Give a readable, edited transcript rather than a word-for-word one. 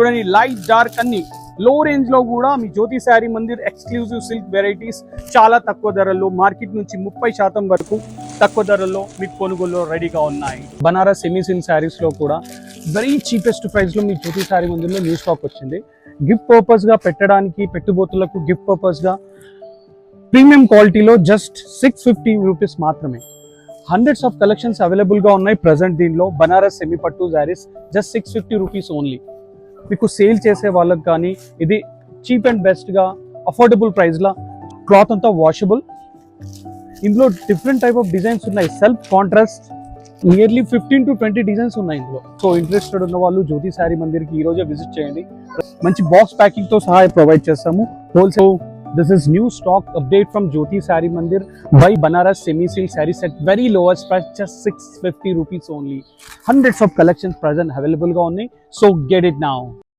చూడండి light dark అన్ని లో రేంజ్ లో కూడా మీ Jyoti sari Mandir exclusive silk varieties చాలా తక్కువ ధరల్లో మార్కెట్ నుంచి 30% వరకు తక్కువ ధరల్లో మీకు కొనుగోలు రెడీగా ఉన్నాయి. బనారస్ సెమీ సిల్క్ శారీస్ లో కూడా వెరీ చీపెస్ట్ ప్రైస్ లో మీ జ్యోతి శారీ మందిర్లో న్యూ స్టాక్ వచ్చింది. గిఫ్ట్ పర్పస్ గా పెట్టడానికి పెట్టుబోతులకు గిఫ్ట్ పర్పస్ గా ప్రీమియం క్వాలిటీలో జస్ట్ 650 రూపీస్ మాత్రమే. హండ్రెడ్స్ ఆఫ్ కలెక్షన్స్ అవైలబుల్ గా ఉన్నాయి ప్రెసెంట్ దీనిలో. బనారస్ సెమీ పట్టు శారీస్ జస్ట్ 650 రూపీస్ ఓన్లీ. మీకు సేల్ చేసే వాళ్ళకి కానీ ఇది చీప్ అండ్ బెస్ట్ గా అఫోర్డబుల్ ప్రైస్ లా, క్లాత్ అంతా వాషబుల్. ఇందులో డిఫరెంట్ టైప్ ఆఫ్ డిజైన్స్ ఉన్నాయి. Self contrast nearly 15 to 20 designs ఉన్నాయి ఇందులో. సో ఇంట్రెస్టెడ్ ఉన్న వాళ్ళు జ్యోతి శారీ మందిర్కి ఈ రోజే విజిట్ చేయండి. మంచి బాక్స్ ప్యాకింగ్ తో సహా ప్రొవైడ్ చేస్తాము. Wholesale. This is new stock update from Jyoti Saree Mandir by Banaras Semi Silk Sarees at very lowest price, just 650 rupees only. Hundreds of collections present available ga unnai, so get it now.